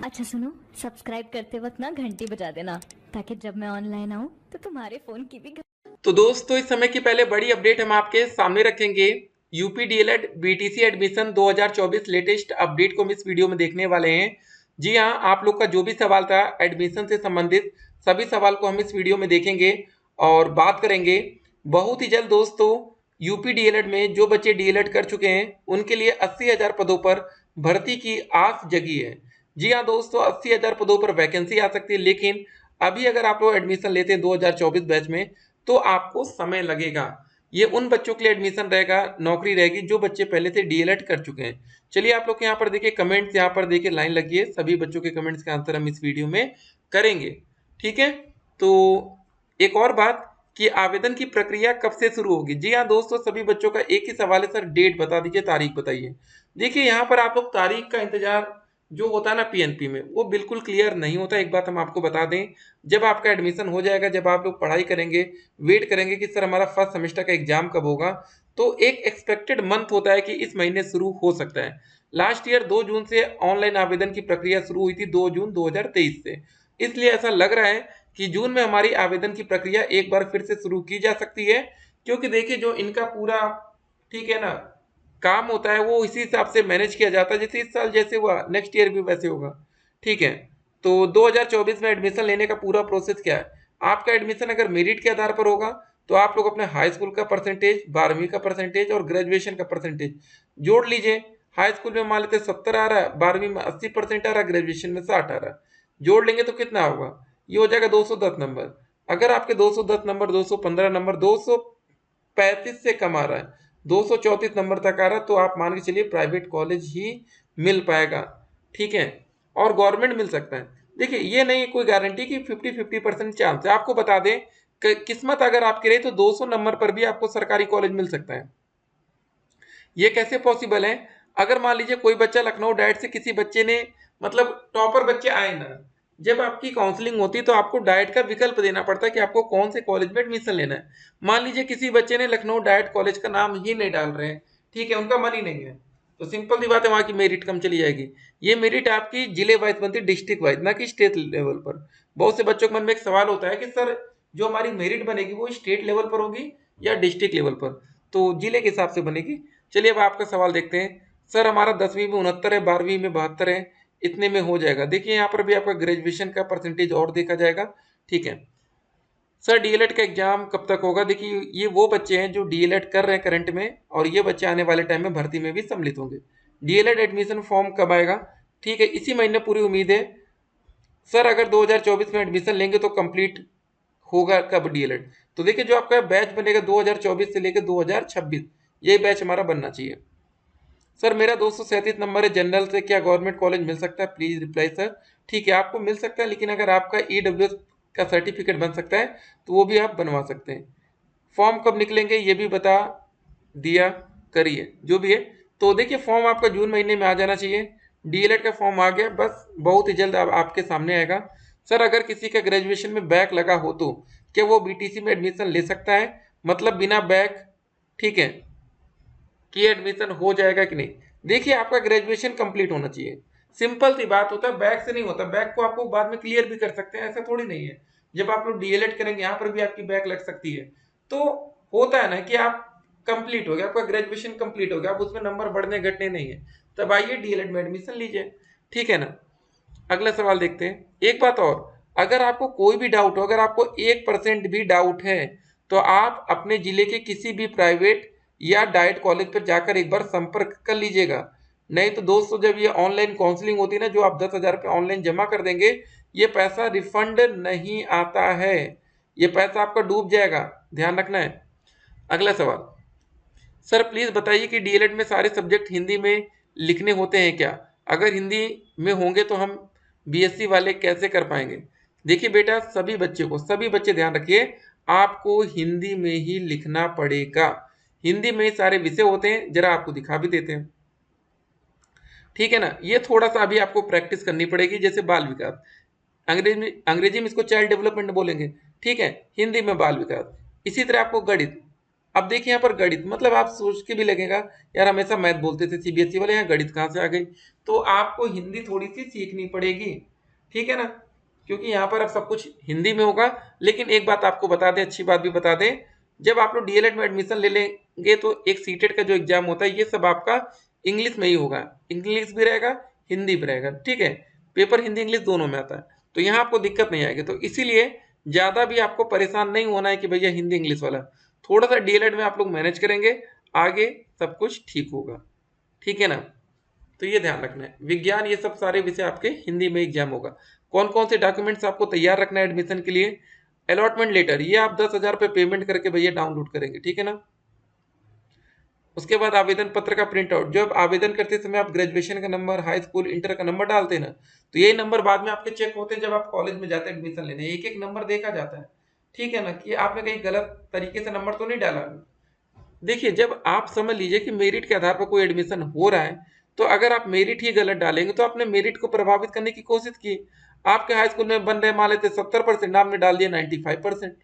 अच्छा सुनो, सब्सक्राइब करते वक्त ना घंटी बजा देना ताकि जब मैं ऑनलाइन आऊँ तो तुम्हारे फोन की भी तो दोस्तों, इस समय की पहले बड़ी अपडेट हम आपके सामने रखेंगे। UP DElEd BTC admission 2024 latest update को हम इस वीडियो में देखने वाले हैं। जी हाँ, आप लोग का जो भी सवाल था एडमिशन से संबंधित सभी सवाल को हम इस वीडियो में देखेंगे और बात करेंगे। बहुत ही जल्द दोस्तों, यूपी डीएलएड में जो बच्चे डीएलएड कर चुके हैं उनके लिए 80,000 पदों पर भर्ती की आस जगी है। जी हाँ दोस्तों, 80,000 पदों पर वैकेंसी आ सकती है, लेकिन अभी अगर आप लोग एडमिशन लेते हैं 2024 बैच में तो आपको समय लगेगा। ये उन बच्चों के लिए एडमिशन रहेगा, नौकरी रहेगी जो बच्चे पहले से डीएलएड कर चुके हैं। चलिए आप लोग यहाँ पर देखिए कमेंट्स, यहाँ पर देखिए लाइन लगी है, सभी बच्चों के कमेंट्स का आंसर हम इस वीडियो में करेंगे। ठीक है, तो एक और बात कि आवेदन की प्रक्रिया कब से शुरू होगी। जी हाँ दोस्तों, सभी बच्चों का एक ही सवाल है, सर डेट बता दीजिए, तारीख बताइए। देखिए यहाँ पर आप लोग तारीख का इंतजार जो होता है ना पीएनपी में, वो बिल्कुल क्लियर नहीं होता। एक बात हम आपको बता दें, जब आपका एडमिशन हो जाएगा, जब आप लोग पढ़ाई करेंगे, वेट करेंगे कि सर हमारा फर्स्ट सेमेस्टर का एग्जाम कब होगा, तो एक एक्सपेक्टेड मंथ होता है कि इस महीने शुरू हो सकता है। लास्ट ईयर 2 जून से ऑनलाइन आवेदन की प्रक्रिया शुरू हुई थी, 2 जून 2023 से। इसलिए ऐसा लग रहा है कि जून में हमारी आवेदन की प्रक्रिया एक बार फिर से शुरू की जा सकती है, क्योंकि देखिए जो इनका पूरा, ठीक है ना, काम होता है वो इसी हिसाब से मैनेज किया जाता है। जैसे इस साल जैसे हुआ नेक्स्ट ईयर भी वैसे होगा। ठीक है, तो 2024 में एडमिशन लेने का पूरा प्रोसेस क्या है। आपका एडमिशन अगर मेरिट के आधार पर होगा तो आप लोग अपने हाई स्कूल का परसेंटेज, 12वीं का परसेंटेज और ग्रेजुएशन का परसेंटेज जोड़ लीजिए। हाई स्कूल में मान लेते 70 आ रहा है, 12वीं में 80% आ रहा है, ग्रेजुएशन में 60 आ रहा है, जोड़ लेंगे तो कितना होगा, ये हो जाएगा 210 नंबर। अगर आपके 210 नंबर, 215 नंबर, 235 से कम आ रहा है, 234 नंबर तक आ रहा है, तो आप मान के चलिए प्राइवेट कॉलेज ही मिल पाएगा। ठीक है, और गवर्नमेंट मिल सकता है। देखिए ये नहीं कोई गारंटी कि 50-50% चांस है। आपको बता दें किस्मत अगर आपकी रही तो 200 नंबर पर भी आपको सरकारी कॉलेज मिल सकता है। ये कैसे पॉसिबल है। अगर मान लीजिए कोई बच्चा लखनऊ डाइट से, किसी बच्चे ने, मतलब टॉपर बच्चे आए ना, जब आपकी काउंसलिंग होती है तो आपको डाइट का विकल्प देना पड़ता है कि आपको कौन से कॉलेज में एडमिशन लेना है। मान लीजिए किसी बच्चे ने लखनऊ डाइट कॉलेज का नाम ही नहीं डाल रहे हैं, ठीक है, उनका मन ही नहीं है, तो सिंपल सी बात है, वहाँ की मेरिट कम चली जाएगी। ये मेरिट आपकी जिले वाइज बनती है, डिस्ट्रिक्ट वाइज, ना कि स्टेट लेवल पर। बहुत से बच्चों के मन में एक सवाल होता है कि सर जो हमारी मेरिट बनेगी वो स्टेट लेवल पर होगी या डिस्ट्रिक्ट लेवल पर, तो जिले के हिसाब से बनेगी। चलिए अब आपका सवाल देखते हैं। सर हमारा 10वीं में 69 है, 12वीं में 72 है, इतने में हो जाएगा। देखिए यहाँ पर भी आपका ग्रेजुएशन का परसेंटेज और देखा जाएगा। ठीक है, सर डीएलएड का एग्जाम कब तक होगा। देखिए ये वो बच्चे हैं जो डीएलएड कर रहे हैं करंट में, और ये बच्चे आने वाले टाइम में भर्ती में भी सम्मिलित होंगे। डीएलएड एडमिशन फॉर्म कब आएगा। ठीक है, इसी महीने पूरी उम्मीद है। सर अगर 2024 में एडमिशन लेंगे तो कंप्लीट होगा कब डीएलएड। तो देखिए जो आपका बैच बनेगा 2024 से लेकर 2026, ये बैच हमारा बनना चाहिए। सर मेरा 237 नंबर है जनरल से, क्या गवर्नमेंट कॉलेज मिल सकता है, प्लीज रिप्लाई सर। ठीक है, आपको मिल सकता है, लेकिन अगर आपका ईडब्ल्यूएस का सर्टिफिकेट बन सकता है तो वो भी आप बनवा सकते हैं। फॉर्म कब निकलेंगे ये भी बता दिया करिए, जो भी है। तो देखिए फॉर्म आपका जून महीने में आ जाना चाहिए। डीएलएड का फॉर्म आ गया, बस बहुत ही जल्द आपके सामने आएगा। सर अगर किसी का ग्रेजुएशन में बैक लगा हो तो क्या वो बीटीसी में एडमिशन ले सकता है, मतलब बिना बैक, ठीक है, कि एडमिशन हो जाएगा कि नहीं। देखिए आपका ग्रेजुएशन कंप्लीट होना चाहिए, सिंपल सी बात होता है, बैक से नहीं होता। बैक को आपको बाद में क्लियर भी कर सकते हैं, ऐसा थोड़ी नहीं है। जब आप लोग डीएलएड करेंगे यहाँ पर भी आपकी बैक लग सकती है। तो होता है ना कि आप कंप्लीट हो गया, आपका ग्रेजुएशन कंप्लीट हो गया, अब उसमें नंबर बढ़ने घटने नहीं है, तब आइए डीएलएड में एडमिशन लीजिए। ठीक है ना, अगला सवाल देखते हैं। एक बात और, अगर आपको कोई भी डाउट हो, अगर आपको 1% भी डाउट है, तो आप अपने जिले के किसी भी प्राइवेट या डाइट कॉलेज पर जाकर एक बार संपर्क कर लीजिएगा। नहीं तो दोस्तों जब ये ऑनलाइन काउंसलिंग होती है ना, जो आप 10,000 रुपये ऑनलाइन जमा कर देंगे, ये पैसा रिफंड नहीं आता है, ये पैसा आपका डूब जाएगा, ध्यान रखना है। अगला सवाल, सर प्लीज बताइए कि डीएलएड में सारे सब्जेक्ट हिंदी में लिखने होते हैं क्या। अगर हिंदी में होंगे तो हम बीएससी वाले कैसे कर पाएंगे। देखिए बेटा, सभी बच्चे ध्यान रखिए, आपको हिंदी में ही लिखना पड़ेगा। हिंदी में ही सारे विषय होते हैं, जरा आपको दिखा भी देते हैं। ठीक है ना, ये थोड़ा सा अभी आपको प्रैक्टिस करनी पड़ेगी। जैसे बाल विकास, अंग्रेजी में इसको चाइल्ड डेवलपमेंट बोलेंगे, ठीक है, हिंदी में बाल विकास। इसी तरह आपको गणित, अब देखिए यहाँ पर गणित, मतलब आप सोच के भी लगेगा यार हमेशा मैथ बोलते थे सीबीएसई वाले, यहाँ गणित कहाँ से आ गई। तो आपको हिंदी थोड़ी सी सीखनी पड़ेगी, ठीक है ना, क्योंकि यहाँ पर अब सब कुछ हिंदी में होगा। लेकिन एक बात आपको बता दें, अच्छी बात भी बता दें, जब आप लोग डीएलएड में एडमिशन ले लेंगे तो एक सीटेट का जो एग्जाम होता है ये सब आपका इंग्लिश में ही होगा। इंग्लिश भी रहेगा, हिंदी भी रहेगा, ठीक है। पेपर हिंदी इंग्लिश दोनों में आता है, तो यहाँ आपको दिक्कत नहीं आएगी। तो इसीलिए ज़्यादा भी आपको परेशान नहीं होना है कि भैया हिंदी इंग्लिश वाला, थोड़ा सा डीएलएड में आप लोग मैनेज करेंगे, आगे सब कुछ ठीक होगा, ठीक है ना। तो ये ध्यान रखना है, विज्ञान ये सब सारे विषय आपके हिंदी में एग्जाम होगा। कौन कौन से डॉक्यूमेंट्स आपको तैयार रखना है एडमिशन के लिए? अलॉटमेंट लेटर, ये आप 10,000 रुपये पेमेंट करके भैया डाउनलोड करेंगे, ठीक है ना। उसके बाद आवेदन पत्र का प्रिंट आउट, जब आवेदन करते समय आप ग्रेजुएशन का नंबर, हाई स्कूल, इंटर का नंबर डालते हैं ना, तो यही नंबर बाद में आपके चेक होते हैं जब आप कॉलेज में जाते हैं एडमिशन लेने, एक एक नंबर देखा जाता है, ठीक है ना, कि आपने कहीं गलत तरीके से नंबर तो नहीं डाला। देखिए जब आप समझ लीजिए कि मेरिट के आधार पर कोई एडमिशन हो रहा है, तो अगर आप मेरिट ही गलत डालेंगे तो आपने मेरिट को प्रभावित करने की कोशिश की। आपके हाई स्कूल में बन रहे मान लेते 70%, आपने डाल दिया 95%,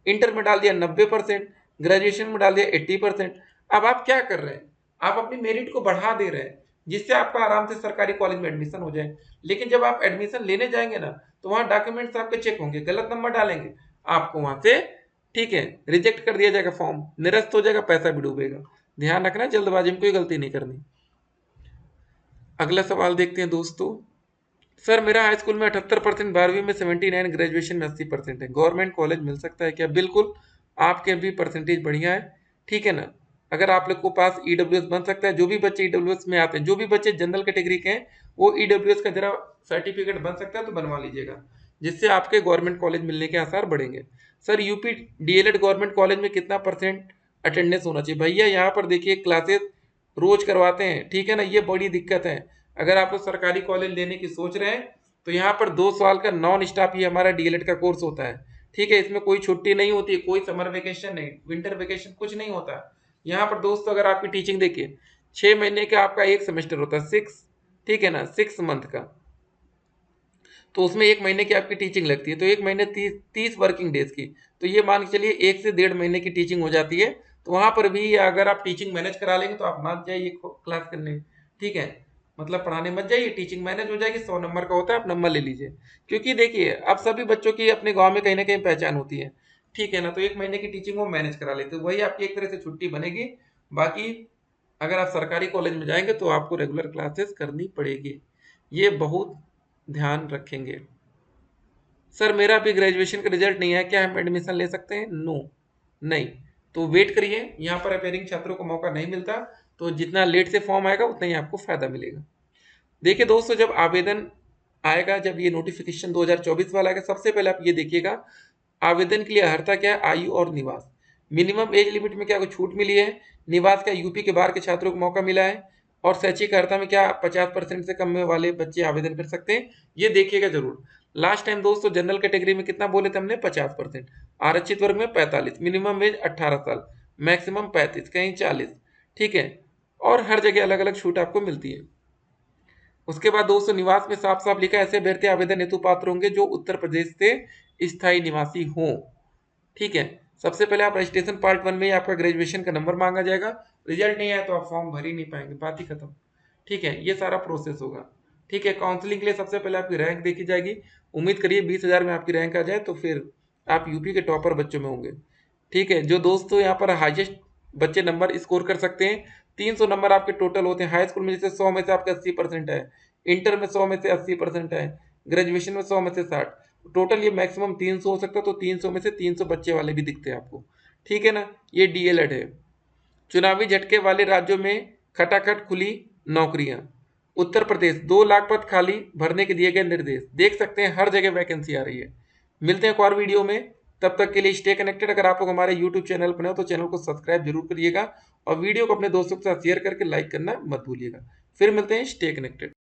इंटर में डाल दिया 90%, ग्रेजुएशन में डाल दिया 80%। अब आप क्या कर रहे हैं, आप अपनी मेरिट को बढ़ा दे रहे हैं जिससे आपका आराम से सरकारी कॉलेज में एडमिशन हो जाए। लेकिन जब आप एडमिशन लेने जाएंगे ना, तो वहाँ डॉक्यूमेंट्स आपके चेक होंगे, गलत नंबर डालेंगे, आपको वहाँ से, ठीक है, रिजेक्ट कर दिया जाएगा, फॉर्म निरस्त हो जाएगा, पैसा भी डूबेगा। ध्यान रखना, जल्दबाजी में कोई गलती नहीं करनी। अगला सवाल देखते हैं दोस्तों। सर मेरा हाई स्कूल में 78%, 12वीं में 79, ग्रेजुएशन में 80% है, गवर्नमेंट कॉलेज मिल सकता है क्या? बिल्कुल, आपके भी परसेंटेज बढ़िया है, ठीक है ना। अगर आप लोग को पास ईडब्ल्यूएस बन सकता है, जो भी बच्चे ईडब्ल्यूएस में आते हैं, जो भी बच्चे जनरल कैटेगरी के हैं, वो ईडब्ल्यूएस का जरा सर्टिफिकेट बन सकता है तो बनवा लीजिएगा, जिससे आपके गवर्नमेंट कॉलेज मिलने के आसार बढ़ेंगे। Sir UP DElEd government college में कितना परसेंट अटेंडेंस होना चाहिए? भैया यहाँ पर देखिए क्लासेस रोज करवाते हैं, ठीक है ना, ये बड़ी दिक्कत है। अगर आप लोग सरकारी कॉलेज लेने की सोच रहे हैं तो यहाँ पर 2 साल का नॉन स्टॉप ही हमारा डीएलएड का कोर्स होता है, ठीक है। इसमें कोई छुट्टी नहीं होती, कोई समर वेकेशन नहीं, विंटर वेकेशन कुछ नहीं होता। यहाँ पर दोस्तों अगर आपकी टीचिंग देखिए, 6 महीने का आपका एक सेमेस्टर होता है, 6, ठीक है ना, 6 मंथ का, तो उसमें 1 महीने की आपकी टीचिंग लगती है, तो 1 महीने 30 वर्किंग डेज की, तो ये मान के चलिए 1 से 1.5 महीने की टीचिंग हो जाती है। तो वहां पर भी अगर आप टीचिंग मैनेज करा लेंगे तो आप मत जाइए क्लास करने, ठीक है, मतलब पढ़ाने मत जाइए, टीचिंग मैनेज हो जाएगी, 100 नंबर का होता है, आप नंबर ले लीजिए। क्योंकि देखिए अब सभी बच्चों की अपने गाँव में कहीं ना कहीं पहचान होती है, ठीक है ना, तो 1 महीने की टीचिंग वो मैनेज करा लेते, वही आपकी एक तरह से छुट्टी बनेगी। बाकी अगर आप सरकारी कॉलेज में जाएंगे तो आपको रेगुलर क्लासेस करनी पड़ेगी, ये बहुत ध्यान रखेंगे। सर मेरा अभी ग्रेजुएशन का रिजल्ट नहीं है, क्या हम एडमिशन ले सकते हैं? नो, नहीं, तो वेट करिए, यहाँ पर अपेयरिंग छात्रों को मौका नहीं मिलता, तो जितना लेट से फॉर्म आएगा उतना ही आपको फायदा मिलेगा। देखिए दोस्तों जब आवेदन आएगा, जब ये नोटिफिकेशन 2024 वाला आएगा, सबसे पहले आप ये देखिएगा आवेदन के लिए अर्हता क्या है, आयु और निवास, मिनिमम एज लिमिट में क्या कोई छूट मिली है, निवास का यूपी के बाहर के छात्रों को मौका मिला है, और शैक्षिक अर्हता में क्या 50% से कम में वाले बच्चे आवेदन कर सकते हैं, ये देखिएगा जरूर। लास्ट टाइम दोस्तों जनरल कैटेगरी में कितना बोले थे हमने, 50%, आरक्षित वर्ग में 45, मिनिमम एज 18 साल, मैक्सिमम 35, कहीं 40, ठीक है, और हर जगह अलग अलग छूट आपको मिलती है। उसके बाद दोस्तों निवास में साफ साफ लिखा है ऐसे अभ्यर्थी आवेदन हेतु पात्र होंगे जो उत्तर प्रदेश से स्थायी निवासी हों, ठीक है। सबसे पहले आप रजिस्ट्रेशन पार्ट 1 में ही आपका ग्रेजुएशन का नंबर मांगा जाएगा, रिजल्ट नहीं आया तो आप फॉर्म भर ही नहीं पाएंगे, बात ही खत्म, ठीक है, ये सारा प्रोसेस होगा, ठीक है। काउंसलिंग के लिए सबसे पहले आपकी रैंक देखी जाएगी, उम्मीद करिए 20,000 में आपकी रैंक आ जाए तो फिर आप यूपी के टॉपर बच्चों में होंगे, ठीक है। जो दोस्तों यहाँ पर हाईएस्ट बच्चे नंबर स्कोर कर सकते हैं, 300 नंबर आपके टोटल होते हैं। हाई स्कूल में जैसे 100 में से आपका 80% है, इंटर में 100 में से 80% है, ग्रेजुएशन में 100 में से 60, टोटल ये मैक्सिमम 300 हो सकता है, तो 300 में से 300 बच्चे वाले भी दिखते हैं आपको, ठीक है ना। ये डीएलएड है। चुनावी झटके वाले राज्यों में खटाखट खुली नौकरियां, उत्तर प्रदेश 2 लाख पद खाली भरने के दिए गए निर्देश, देख सकते हैं हर जगह वैकेंसी आ रही है। मिलते हैं एक और वीडियो में, तब तक के लिए स्टे कनेक्टेड। अगर आप लोग हमारे यूट्यूब चैनल पर हो तो चैनल को सब्सक्राइब जरूर करिएगा, और वीडियो को अपने दोस्तों के साथ शेयर करके लाइक करना मत भूलिएगा। फिर मिलते हैं, स्टे कनेक्टेड।